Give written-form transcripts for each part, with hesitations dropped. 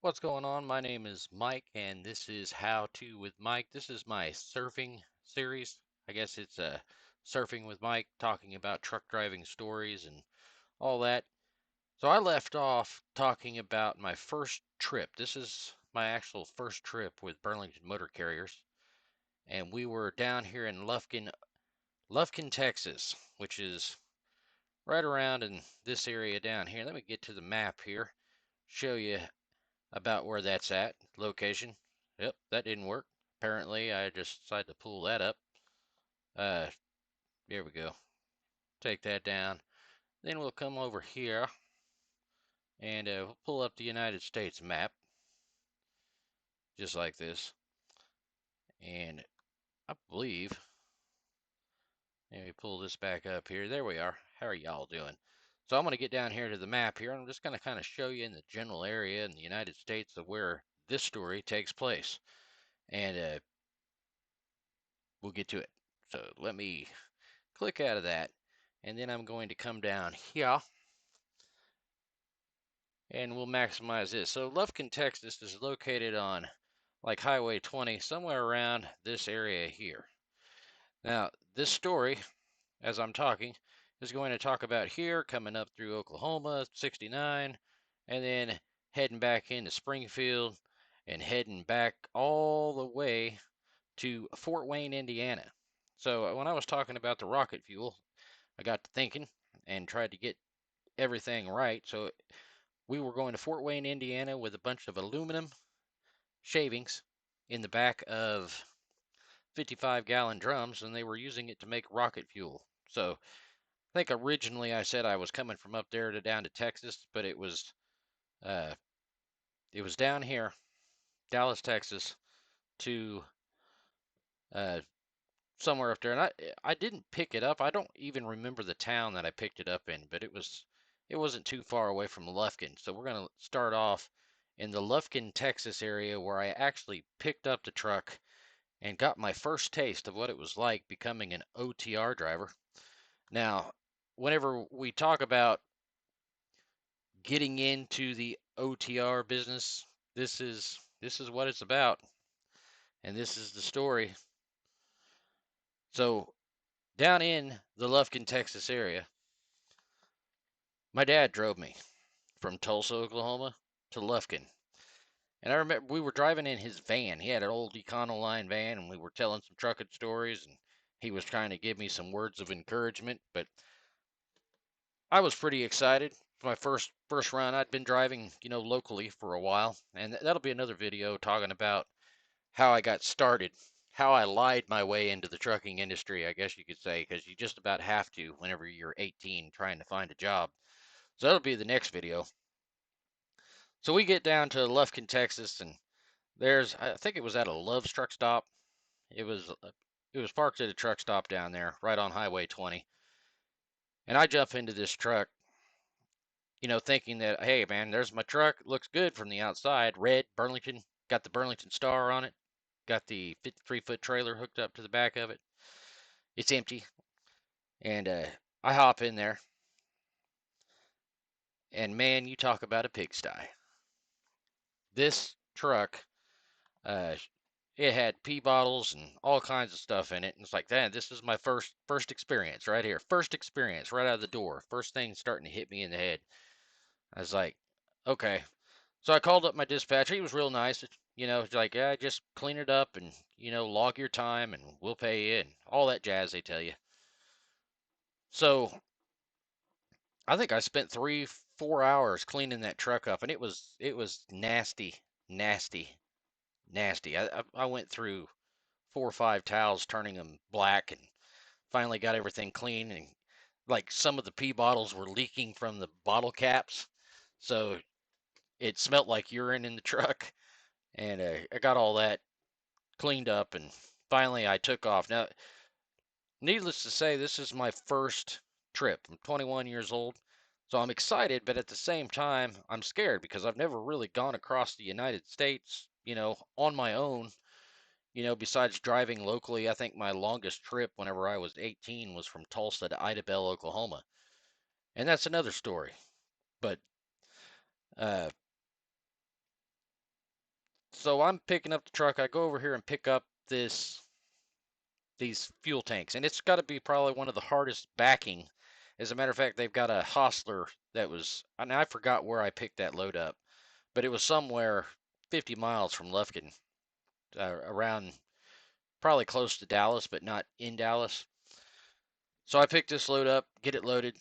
What's going on? My name is Mike, and this is How To with Mike. This is my surfing series. I guess it's Surfing with Mike, talking about truck driving stories and all that. So I left off talking about my first trip. This is my actual first trip with Burlington Motor Carriers, and we were down here in Lufkin, Texas, which is right around in this area down here. Let me get to the map here, show you about where that's at, location. Yep, that didn't work. Apparently, I just decided to pull that up. Uh, Here we go. Take that down. Then we'll come over here and we'll pull up the United States map, just like this. And I believe, let me pull this back up here. There we are. How are y'all doing? So I'm going to get down here to the map here. I'm just going to kind of show you in the general area in the United States of where this story takes place. And we'll get to it. So let me click out of that, and then I'm going to come down here and we'll maximize this. So Lufkin, Texas is located on like Highway 20, somewhere around this area here. Now, this story, as I'm talking, is going to talk about here, coming up through Oklahoma, 69, and then heading back into Springfield and heading back all the way to Fort Wayne, Indiana. So when I was talking about the rocket fuel, I got to thinking and tried to get everything right. So we were going to Fort Wayne, Indiana with a bunch of aluminum shavings in the back of 55-gallon drums, and they were using it to make rocket fuel. So I think originally I said I was coming from up there to down to Texas, but uh, it was down here, Dallas, Texas, to uh, somewhere up there, and I didn't pick it up. I don't even remember the town that I picked it up in, but it wasn't too far away from Lufkin. So we're gonna start off in the Lufkin, Texas area where I actually picked up the truck and got my first taste of what it was like becoming an OTR driver. Now, whenever we talk about getting into the OTR business, this is what it's about, and this is the story. So down in the Lufkin, Texas area, my dad drove me from Tulsa, Oklahoma to Lufkin. And I remember we were driving in his van. He had an old Econoline van, and we were telling some trucking stories, and he was trying to give me some words of encouragement. But I was pretty excited. For my first run. I'd been driving, locally for a while, and that'll be another video talking about how I got started, how I lied my way into the trucking industry, I guess you could say, because you just about have to whenever you're 18 trying to find a job. So that'll be the next video. So we get down to Lufkin, Texas, and I think it was at a Love's truck stop. It was parked at a truck stop down there, right on Highway 20. And I jump into this truck, thinking that, hey man, there's my truck. It looks good from the outside. Red Burlington, got the Burlington star on it. Got the 53-foot trailer hooked up to the back of it. It's empty, and I hop in there, and man, you talk about a pigsty. This truck, uh, it had pee bottles and all kinds of stuff in it. And it's like, man, this is my first experience right here. First experience right out of the door. First thing starting to hit me in the head. I was like, okay. So I called up my dispatcher. He was real nice. He's like, yeah, just clean it up and, log your time and we'll pay you and all that jazz they tell you. So I think I spent 3, 4 hours cleaning that truck up, and it was nasty, nasty, nasty. I went through 4 or 5 towels, turning them black, and finally got everything clean. And like some of the pee bottles were leaking from the bottle caps, so it smelled like urine in the truck. And I got all that cleaned up, and finally I took off. Now, needless to say, this is my first trip. I'm 21 years old, so I'm excited, but at the same time, I'm scared because I've never really gone across the United States, on my own. Besides driving locally, I think my longest trip whenever I was 18 was from Tulsa to Idabel, Oklahoma. And that's another story. But uh, So I'm picking up the truck. I go over here and pick up these fuel tanks, and it's got to be probably one of the hardest backing. As a matter of fact, they've got a Hostler that was, and I forgot where I picked that load up, but it was somewhere 50 miles from Lufkin, around probably close to Dallas, but not in Dallas. So I picked this load up, get it loaded.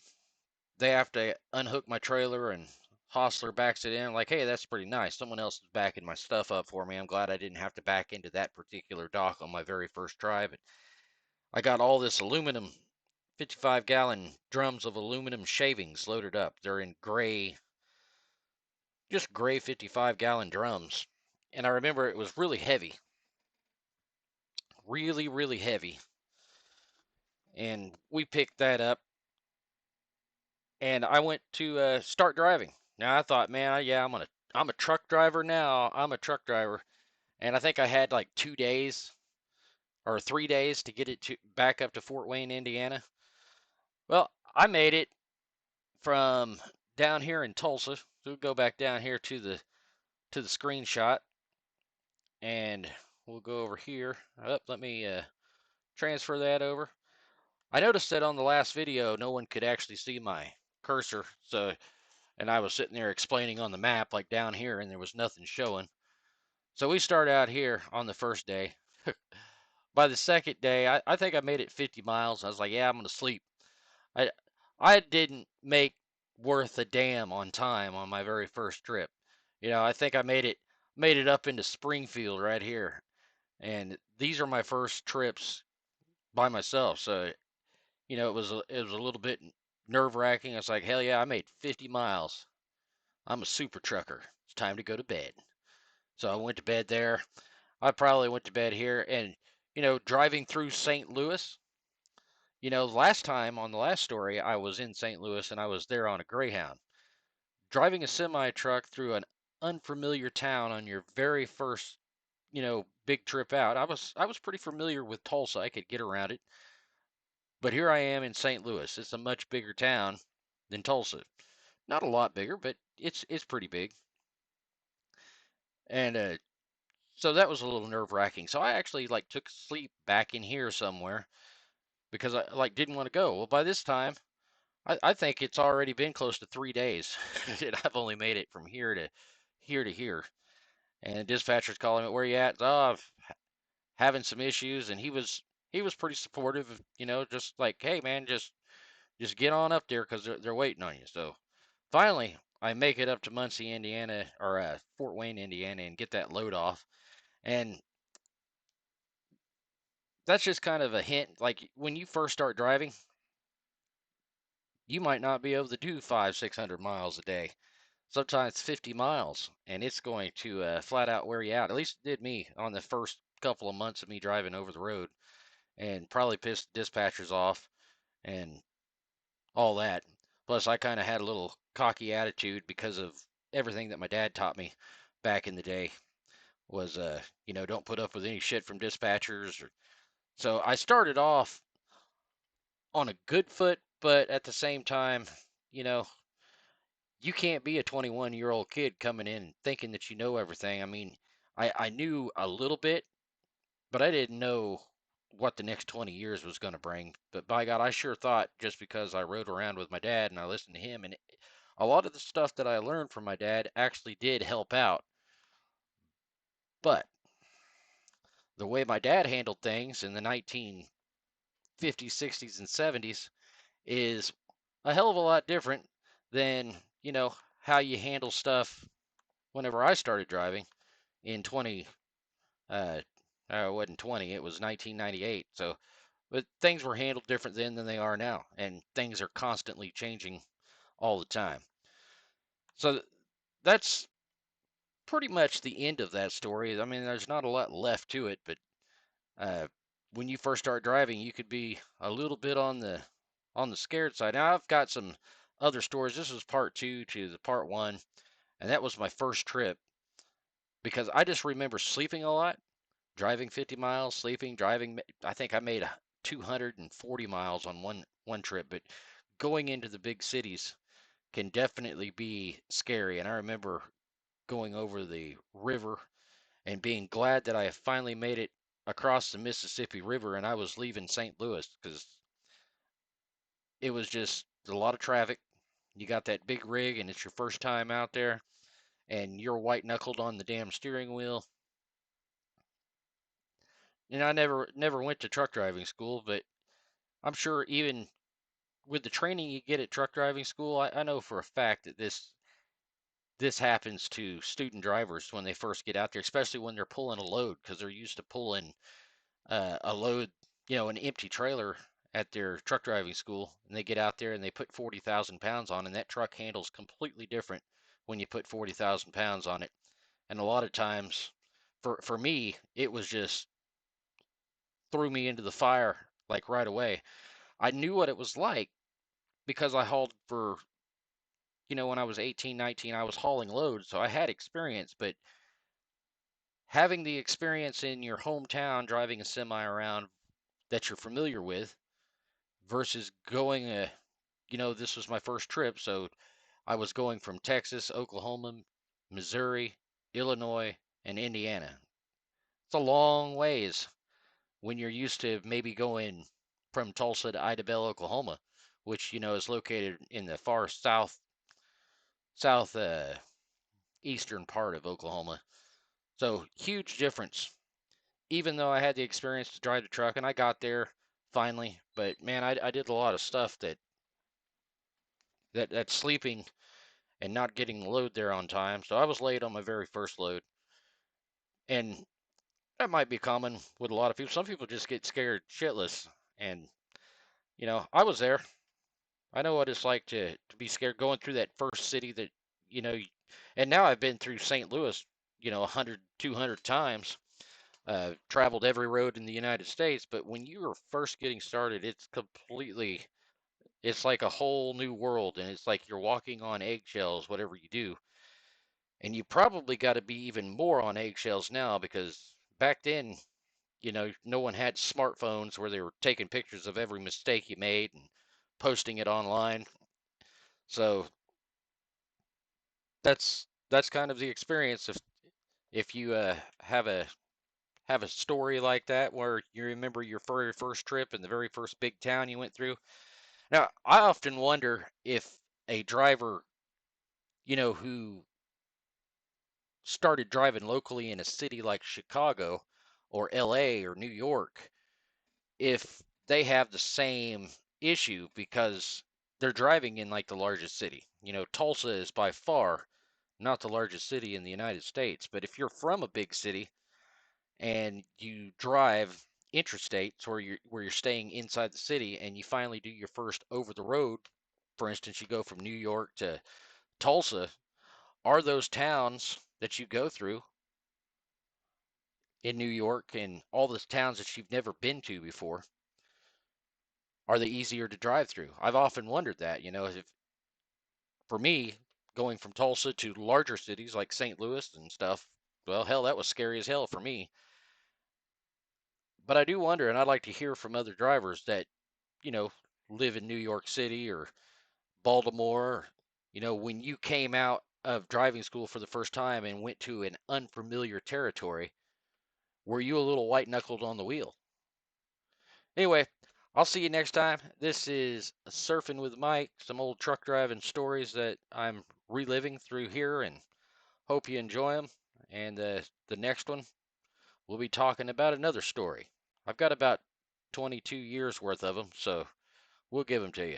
They have to unhook my trailer, and Hostler backs it in. Like, hey, that's pretty nice. Someone else is backing my stuff up for me. I'm glad I didn't have to back into that particular dock on my very first try. But I got all this aluminum 55-gallon drums of aluminum shavings loaded up. They're in gray, just gray 55-gallon drums. And I remember it was really heavy, really, really heavy. And we picked that up, and I went to start driving. Now I thought, man, yeah, I'm a truck driver now. I'm a truck driver, and I think I had like 2 days or 3 days to get it to back up to Fort Wayne, Indiana. Well, I made it from down here in Tulsa. So we'll go back down here to the screenshot, and we'll go over here. Let me transfer that over. I noticed that on the last video, no one could actually see my cursor, so and I was sitting there explaining on the map, like down here, and there was nothing showing. So we start out here on the first day. By the second day, I think I made it 50 miles. I was like, yeah, I'm gonna sleep. I I didn't make worth a damn on time on my very first trip. I think I made it up into Springfield right here. And these are my first trips by myself. So, it was a little bit nerve-wracking. It's like, hell yeah, I made 50 miles. I'm a super trucker. It's time to go to bed. So I went to bed there. I probably went to bed here, and driving through St. Louis. Last time on the last story, I was in St. Louis and I was there on a Greyhound. Driving a semi truck through an unfamiliar town on your very first, big trip out. I was pretty familiar with Tulsa. I could get around it. But here I am in St. Louis. It's a much bigger town than Tulsa. Not a lot bigger, but it's pretty big. And so that was a little nerve-wracking. So I actually like took sleep back in here somewhere because I like didn't want to go. Well, by this time, I think it's already been close to 3 days, and I've only made it from here to here to here. And the dispatcher's calling me, where you at? Oh, I'm having some issues, and he was pretty supportive. Just like, hey man, just get on up there because they're waiting on you. So finally, I make it up to Muncie, Indiana, or Fort Wayne, Indiana, and get that load off. And that's just kind of a hint. Like when you first start driving, you might not be able to do 500, 600 miles a day. Sometimes 50 miles, and it's going to flat out wear you out. At least it did me on the first couple of months of me driving over the road, and probably pissed dispatchers off and all that. Plus, I kind of had a little cocky attitude because of everything that my dad taught me back in the day was, don't put up with any shit from dispatchers. So I started off on a good foot, but at the same time, you know, you can't be a 21-year-old kid coming in thinking that you know everything. I mean, I knew a little bit, but I didn't know what the next 20 years was going to bring. But by God, I sure thought just because I rode around with my dad and I listened to him, and a lot of the stuff that I learned from my dad actually did help out. But the way my dad handled things in the 1950s, 60s, and 70s is a hell of a lot different than, how you handle stuff whenever I started driving in 20, uh, it wasn't 20, it was 1998. So, but things were handled different then than they are now, and things are constantly changing all the time. So that's pretty much the end of that story. I mean, there's not a lot left to it, but uh, when you first start driving, you could be a little bit on the scared side. Now I've got some other stories. This was part two to the part one, and that was my first trip because I just remember sleeping a lot, driving 50 miles, sleeping, driving. I think I made 240 miles on one trip, but going into the big cities can definitely be scary. And I remember going over the river and being glad that I finally made it across the Mississippi River and I was leaving St. Louis because it was just a lot of traffic. You got that big rig and it's your first time out there and you're white knuckled on the damn steering wheel. And I never went to truck driving school, but I'm sure even with the training you get at truck driving school, I know for a fact that this happens to student drivers when they first get out there, especially when they're pulling a load because they're used to pulling a load, an empty trailer at their truck driving school, and they get out there and they put 40,000 pounds on, and that truck handles completely different when you put 40,000 pounds on it. And a lot of times, for me, it was just threw me into the fire like right away. I knew what it was like because I hauled for, when I was 18, 19, I was hauling loads, so I had experience, but having the experience in your hometown driving a semi around that you're familiar with versus going this was my first trip, so I was going from Texas, Oklahoma, Missouri, Illinois, and Indiana. It's a long ways when you're used to maybe going from Tulsa to Idabel, Oklahoma, which is located in the far south eastern part of Oklahoma. So huge difference. Even though I had the experience to drive the truck and I got there finally, but man, I did a lot of stuff that sleeping and not getting the load there on time. So I was late on my very first load. And that might be common with a lot of people. Some people just get scared shitless. And, I was there. I know what it's like to be scared going through that first city that, you know, and now I've been through St. Louis, 100, 200 times, traveled every road in the United States. But when you are first getting started, it's like a whole new world. And it's like you're walking on eggshells, whatever you do. And you probably got to be even more on eggshells now because back then, no one had smartphones where they were taking pictures of every mistake you made and posting it online. So that's kind of the experience if you have a story like that where you remember your very first trip and the very first big town you went through. Now, I often wonder if a driver, who started driving locally in a city like Chicago or LA or New York, if they have the same issue because they're driving in like the largest city. Tulsa is by far not the largest city in the United States, but if you're from a big city and you drive interstates where you're staying inside the city and you finally do your first over the road, for instance, you go from New York to Tulsa, are those towns that you go through in New York and all the towns that you've never been to before, are they easier to drive through? I've often wondered that, if for me, going from Tulsa to larger cities like St. Louis and stuff, well, hell, that was scary as hell for me. But I do wonder, and I'd like to hear from other drivers that, you know, live in New York City or Baltimore, when you came out of driving school for the first time and went to an unfamiliar territory, were you a little white knuckled on the wheel? Anyway, I'll see you next time. This is Surfing with Mike, some old truck driving stories that I'm reliving through here, and hope you enjoy them. And the next one, we'll be talking about another story. I've got about 22 years worth of them, so we'll give them to you.